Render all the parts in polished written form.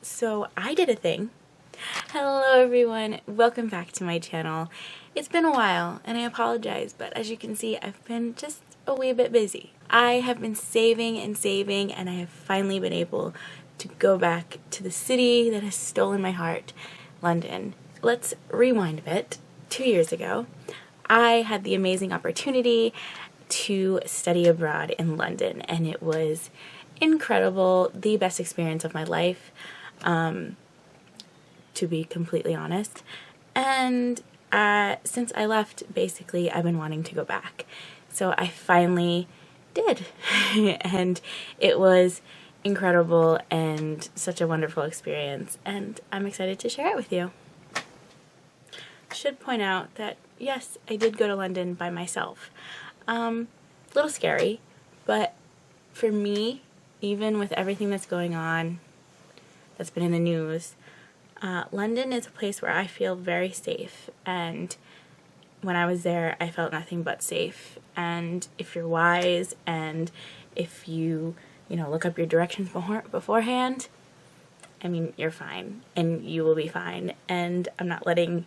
So I did a thing. Hello everyone, welcome back to my channel. It's been a while and I apologize, but as you can see, I've been just a wee bit busy. I have been saving and saving and I have finally been able to go back to the city that has stolen my heart, London. Let's rewind a bit. 2 years ago, I had the amazing opportunity to study abroad in London and it was incredible, the best experience of my life, to be completely honest. And since I left, basically, I've been wanting to go back. So I finally did. And it was incredible and such a wonderful experience. And I'm excited to share it with you. Should point out that, yes, I did go to London by myself. A little scary, but for me, even with everything that's going on, that's been in the news, London is a place where I feel very safe, and when I was there, I felt nothing but safe. And if you're wise, and if you look up your directions beforehand, I mean, you're fine, and you will be fine, and I'm not letting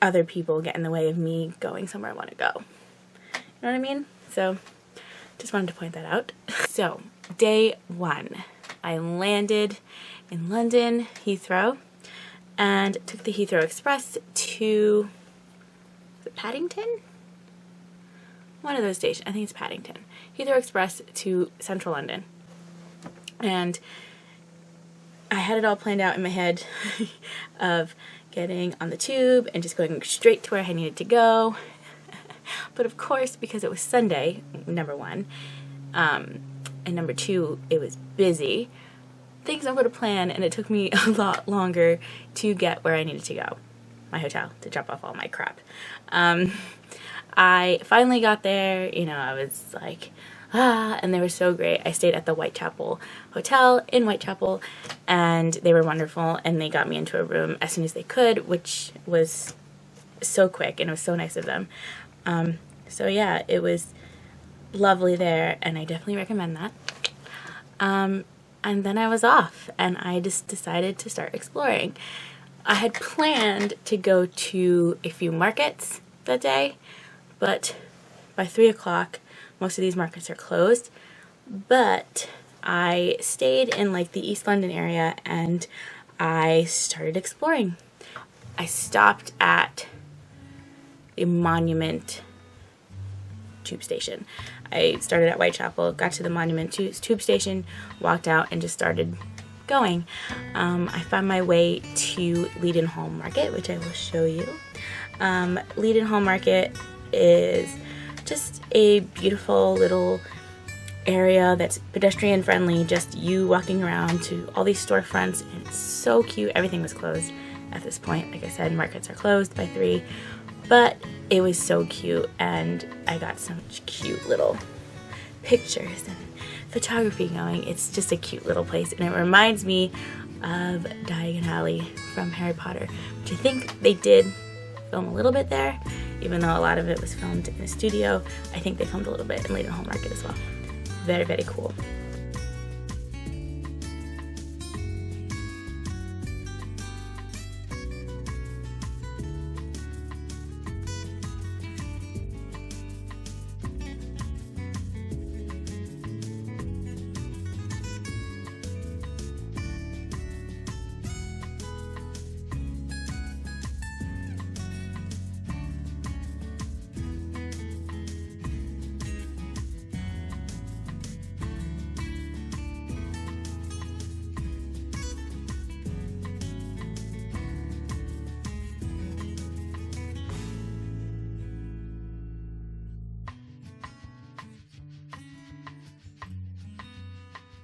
other people get in the way of me going somewhere I want to go. You know what I mean? So, just wanted to point that out. So, day one, I landed in London, Heathrow, and took the Heathrow Express to, is it Paddington? One of those stations, I think it's Paddington. Heathrow Express to central London. And I had it all planned out in my head of getting on the tube and just going straight to where I needed to go. But of course, because it was Sunday, number one, and number two, it was busy, things don't go to plan, and it took me a lot longer to get where I needed to go, my hotel, to drop off all my crap. I finally got there, I was like, and they were so great. I stayed at the Whitechapel Hotel in Whitechapel, and they were wonderful, and they got me into a room as soon as they could, which was so quick, and it was so nice of them. So yeah, it was lovely there, and I definitely recommend that. And then I was off, and I just decided to start exploring. I had planned to go to a few markets that day, but by 3 o'clock, most of these markets are closed. But I stayed in like the East London area, and I started exploring. I stopped at a Monument tube station. I started at Whitechapel, got to the Monument tube station, walked out, and just started going. I found my way to Leadenhall Market, which I will show you. Leadenhall Market is just a beautiful little area that's pedestrian friendly, just you walking around to all these storefronts, and it's so cute. Everything was closed at this point. Like I said, markets are closed by 3. But it was so cute, and I got some cute little pictures and photography going. It's just a cute little place, and it reminds me of Diagon Alley from Harry Potter, which I think they did film a little bit there, even though a lot of it was filmed in a studio. I think they filmed a little bit in Leadenhall Market as well. Very, very cool.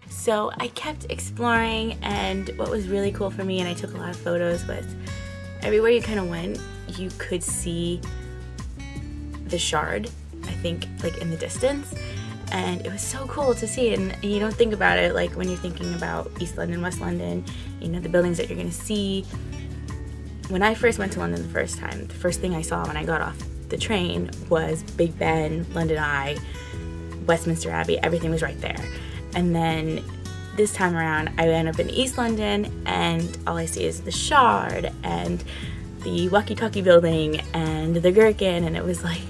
So I kept exploring, and what was really cool for me, and I took a lot of photos, was everywhere you kind of went, you could see the Shard, I think, like in the distance, and it was so cool to see. And you don't think about it like when you're thinking about East London, West London, the buildings that you're going to see. When I first went to London the first time, the first thing I saw when I got off the train was Big Ben, London Eye, Westminster Abbey. Everything was right there. And then this time around I end up in East London and all I see is the Shard and the Walkie-Talkie Building and the Gherkin, and it was like,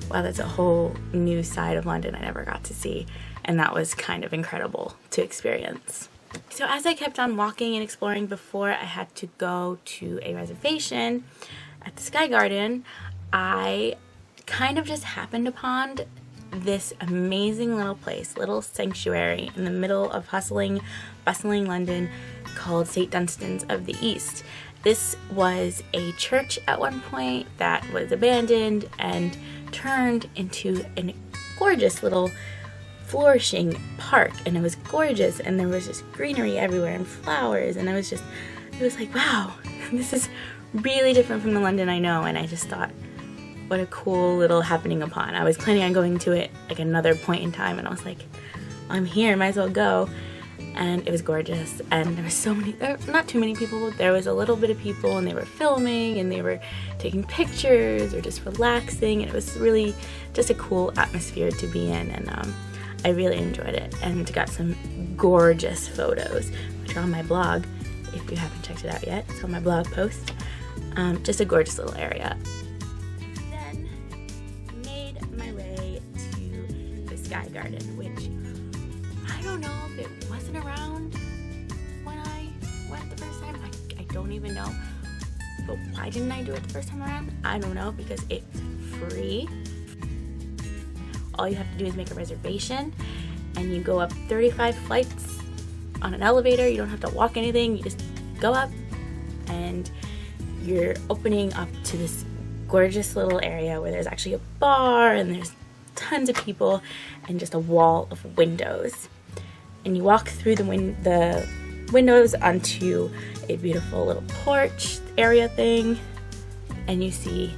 wow, that's a whole new side of London I never got to see, and that was kind of incredible to experience. So as I kept on walking and exploring, before I had to go to a reservation at the Sky Garden, I kind of just happened upon this amazing little place, little sanctuary in the middle of bustling London called St. Dunstan's of the East. This was a church at one point that was abandoned and turned into a gorgeous little flourishing park, and it was gorgeous, and there was just greenery everywhere and flowers, and it was like, wow, this is really different from the London I know. And I just thought, what a cool little happening upon. I was planning on going to it like another point in time, and I was like, I'm here, might as well go. And it was gorgeous, and there were not too many people, but there was a little bit of people, and they were filming and they were taking pictures or just relaxing, and it was really just a cool atmosphere to be in, and I really enjoyed it and got some gorgeous photos, which are on my blog if you haven't checked it out yet. It's on my blog post. Just a gorgeous little area. Then made my way to the Sky Garden, which I don't know if it wasn't around when I went the first time. I don't even know. But why didn't I do it the first time around? I don't know, because it's free. All you have to do is make a reservation, and you go up 35 flights on an elevator. You don't have to walk anything. You just go up, and you're opening up to this gorgeous little area where there's actually a bar, and there's tons of people, and just a wall of windows. And you walk through the windows onto a beautiful little porch area thing, and you see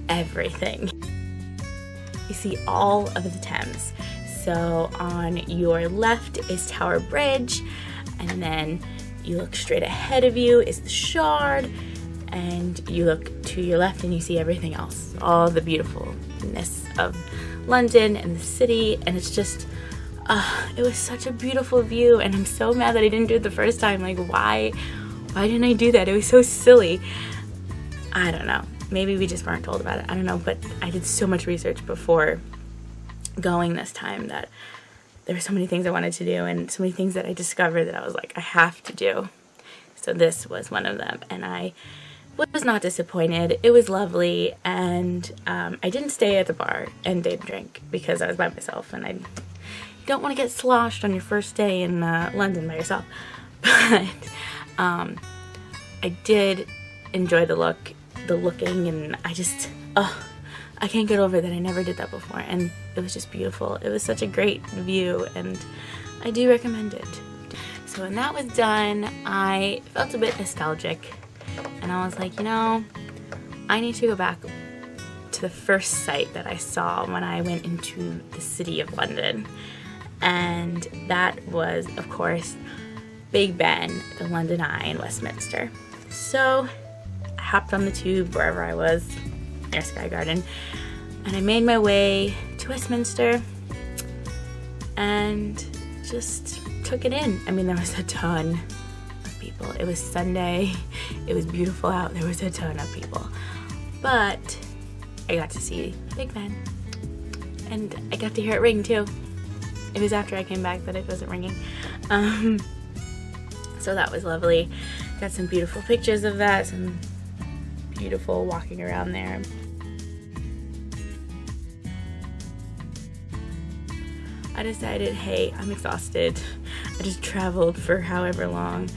everything. You see all of the Thames. So on your left is Tower Bridge, and then you look straight ahead of you is the Shard, and you look to your left and you see everything else, all the beautifulness of London and the city, and it's just, it was such a beautiful view, and I'm so mad that I didn't do it the first time. Like, why didn't I do that? It was so silly. I don't know. Maybe we just weren't told about it. I don't know, but I did so much research before going this time that there were so many things I wanted to do, and so many things that I discovered that I was like, I have to do. So this was one of them, and I was not disappointed. It was lovely, and I didn't stay at the bar and didn't drink because I was by myself, and I don't want to get sloshed on your first day in London by yourself. But I did enjoy the looking, and I just, I can't get over that I never did that before, and it was just beautiful. It was such a great view, and I do recommend it. So when that was done, I felt a bit nostalgic, and I was like, you know, I need to go back to the first sight that I saw when I went into the city of London, and that was, of course, Big Ben, the London Eye in Westminster. So I hopped on the tube wherever I was, near Sky Garden, and I made my way to Westminster and just took it in. I mean, there was a ton of people. It was Sunday, it was beautiful out, there was a ton of people. But I got to see Big Ben, and I got to hear it ring too. It was after I came back that it wasn't ringing. So that was lovely. Got some beautiful pictures of that, some beautiful walking around there. I decided, hey, I'm exhausted. I just traveled for however long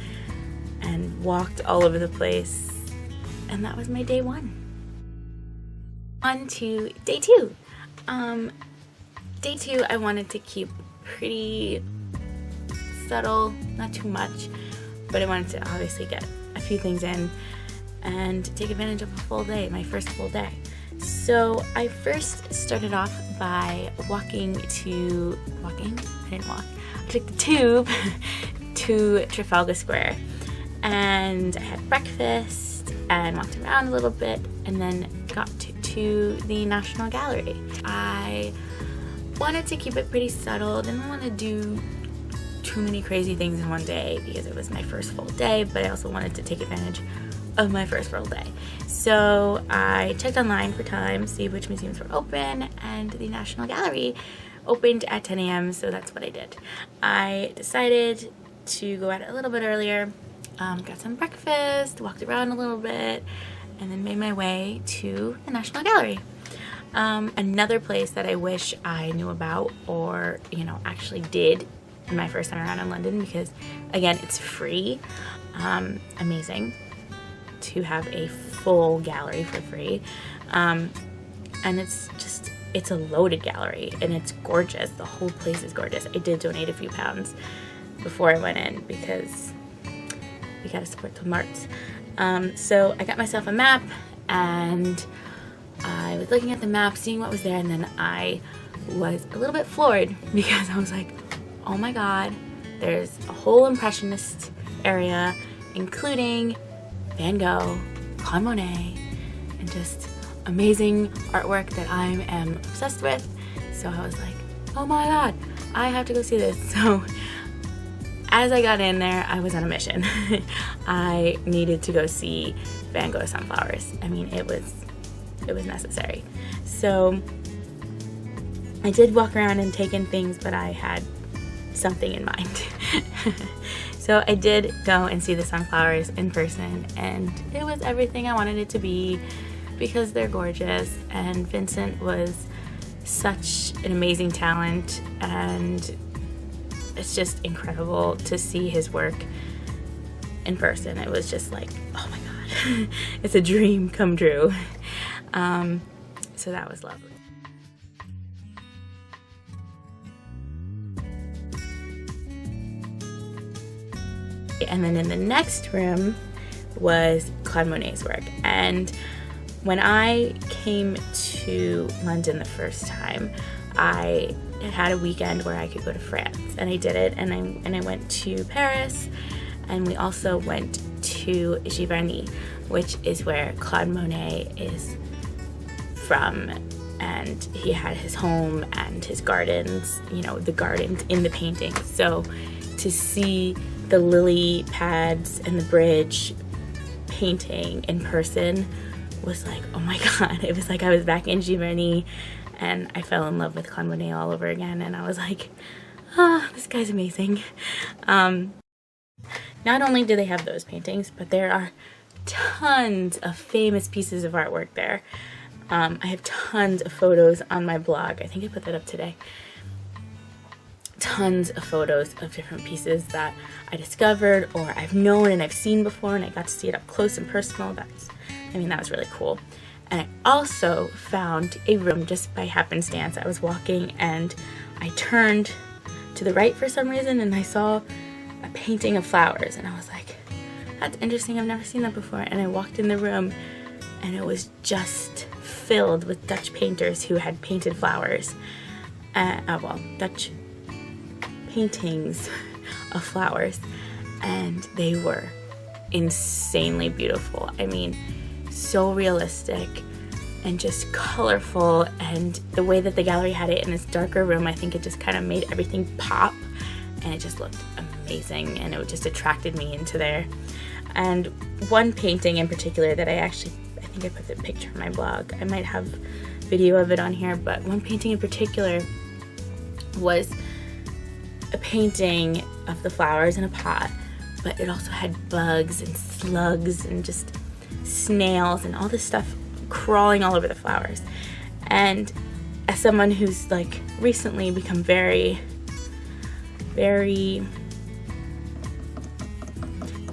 and walked all over the place, and that was my day one. On to day two. Day two, I wanted to keep pretty subtle, not too much, but I wanted to obviously get a few things in and take advantage of a full day, my first full day. So I first started off by I didn't walk. I took the tube to Trafalgar Square, and I had breakfast and walked around a little bit, and then got to the National Gallery. I wanted to keep it pretty subtle, didn't want to do too many crazy things in one day because it was my first full day, but I also wanted to take advantage of my first full day. So I checked online for time, see which museums were open, and the National Gallery opened at 10 a.m. so that's what I did. I decided to go out a little bit earlier, got some breakfast, walked around a little bit, and then made my way to the National Gallery. Another place that I wish I knew about, or actually did my first time around in London, because again, it's free. Amazing to have a full gallery for free, and it's a loaded gallery and it's gorgeous. The whole place is gorgeous. I did donate a few pounds before I went in because we gotta support the arts. So I got myself a map, and I was looking at the map, seeing what was there, and then I was a little bit floored because I was like, oh my god, there's a whole Impressionist area, including Van Gogh, Claude Monet, and just amazing artwork that I am obsessed with. So I was like, oh my god, I have to go see this. So as I got in there, I was on a mission. I needed to go see Van Gogh sunflowers. I mean, it was necessary. So I did walk around and take in things, but I had something in mind. So I did go and see the sunflowers in person, and it was everything I wanted it to be because they're gorgeous, and Vincent was such an amazing talent, and it's just incredible to see his work in person. It was just like, oh my god, it's a dream come true. So that was lovely. And then in the next room was Claude Monet's work. And when I came to London the first time, I had a weekend where I could go to France, and I did it. And I went to Paris, and we also went to Giverny, which is where Claude Monet is from, and he had his home and his gardens, the gardens in the painting. So to see the lily pads and the bridge painting in person was like, oh my god, it was like I was back in Giverny, and I fell in love with Claude Monet all over again, and I was like, this guy's amazing. Not only do they have those paintings, but there are tons of famous pieces of artwork there. I have tons of photos on my blog. I think I put that up today. Tons of photos of different pieces that I discovered, or I've known and I've seen before, and I got to see it up close and personal. That was really cool. And I also found a room just by happenstance. I was walking and I turned to the right for some reason, and I saw a painting of flowers, and I was like, that's interesting, I've never seen that before. And I walked in the room, and it was just filled with Dutch painters who had painted flowers. Dutch paintings of flowers, and they were insanely beautiful. I mean, so realistic and just colorful, and the way that the gallery had it in this darker room, I think it just kind of made everything pop, and it just looked amazing, and it just attracted me into there. And one painting in particular that I think I put the picture on my blog, I might have video of it on here, but one painting in particular was a painting of the flowers in a pot, but it also had bugs and slugs and just snails and all this stuff crawling all over the flowers. And as someone who's like recently become very, very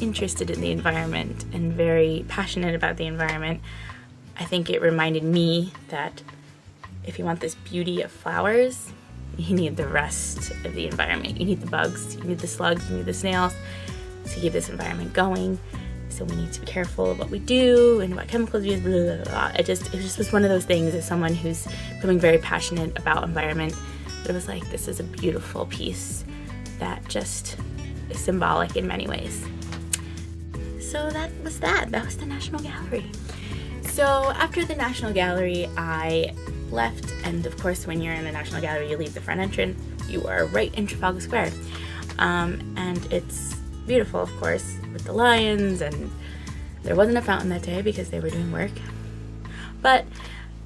interested in the environment and very passionate about the environment, I think it reminded me that if you want this beauty of flowers, you need the rest of the environment. You need the bugs, you need the slugs, you need the snails to keep this environment going. So we need to be careful of what we do and what chemicals we use, blah, blah, blah, blah. It just was one of those things as someone who's becoming very passionate about environment, but it was like, this is a beautiful piece that just is symbolic in many ways. So that was the National Gallery. So after the National Gallery, I left, and of course when you're in the National Gallery, you leave the front entrance, you are right in Trafalgar Square. and it's beautiful, of course, with the lions, and there wasn't a fountain that day because they were doing work, but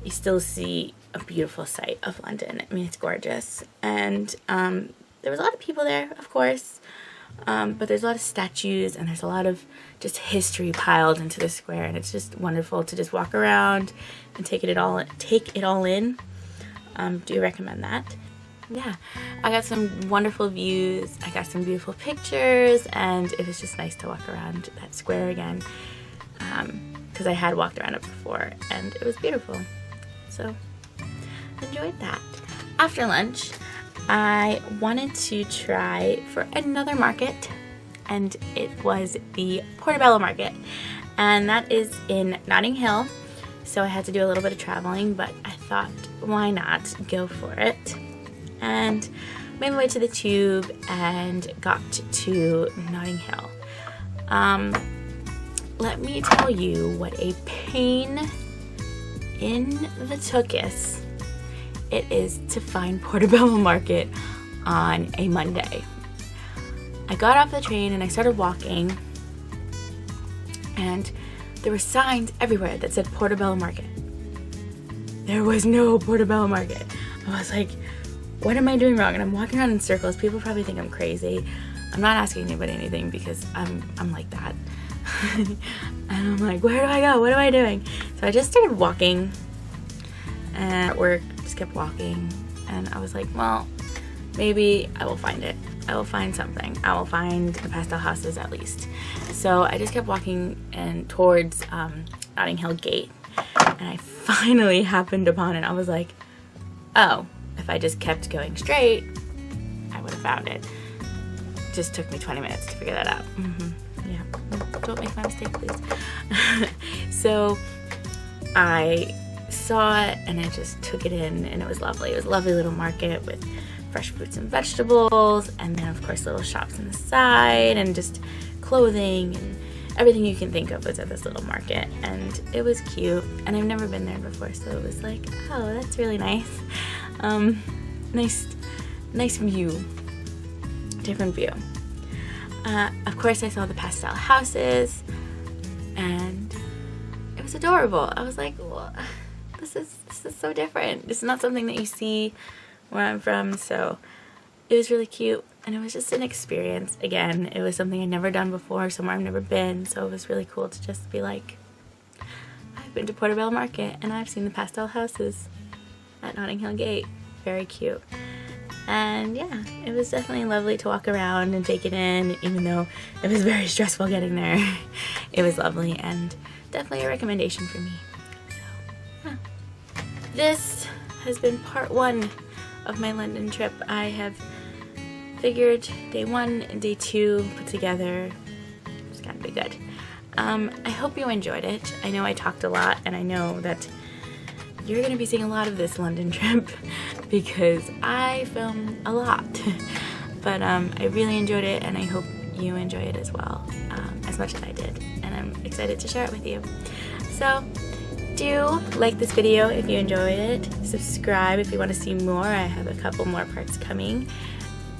you still see a beautiful sight of London. I mean, it's gorgeous, and there was a lot of people there, of course, but there's a lot of statues, and there's a lot of just history piled into the square, and it's just wonderful to just walk around and take it all in. Do recommend that. Yeah, I got some wonderful views, I got some beautiful pictures, and it was just nice to walk around that square again, because I had walked around it before, and it was beautiful. So, enjoyed that. After lunch, I wanted to try for another market, and it was the Portobello Market, and that is in Notting Hill. So I had to do a little bit of traveling, but I thought, why not go for it? And made my way to the tube and got to Notting Hill. Let me tell you what a pain in the tuchus it is to find Portobello Market on a Monday. I got off the train and I started walking, and there were signs everywhere that said Portobello Market. There was no Portobello Market. I was like, what am I doing wrong? And I'm walking around in circles. People probably think I'm crazy. I'm not asking anybody anything because I'm like that. And I'm like, where do I go? What am I doing? So I just started walking, and at work just kept walking, and I was like, well, maybe I will find it. I will find something. I will find the pastel houses at least. So I just kept walking and towards Notting Hill Gate, and I finally happened upon it. I was like, oh, if I just kept going straight, I would have found it. It just took me 20 minutes to figure that out. Yeah, don't make my mistake, please. So I saw it and I just took it in, and it was lovely. It was a lovely little market with fresh fruits and vegetables, and then of course little shops on the side, and just clothing and everything you can think of was at this little market, and it was cute, and I've never been there before, so it was like, oh, that's really nice. Nice view, different view. Of course I saw the pastel houses, and it was adorable. I was like, well, this is so different. This is not something that you see where I'm from, so it was really cute, and it was just an experience. Again, it was something I'd never done before, somewhere I've never been, so it was really cool to just be like, I've been to Portobello Market, and I've seen the pastel houses at Notting Hill Gate. Very cute. And yeah, it was definitely lovely to walk around and take it in, even though it was very stressful getting there. It was lovely, and definitely a recommendation for me. So, yeah. This has been part 1 of my London trip. I have figured day 1 and day 2 put together. It's gonna be good. I hope you enjoyed it. I know I talked a lot, and I know that you're gonna be seeing a lot of this London trip because I film a lot. But I really enjoyed it, and I hope you enjoy it as well, as much as I did, and I'm excited to share it with you. So do like this video if you enjoyed it, subscribe if you want to see more. I have a couple more parts coming,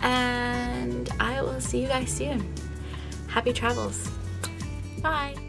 and I will see you guys soon. Happy travels. Bye.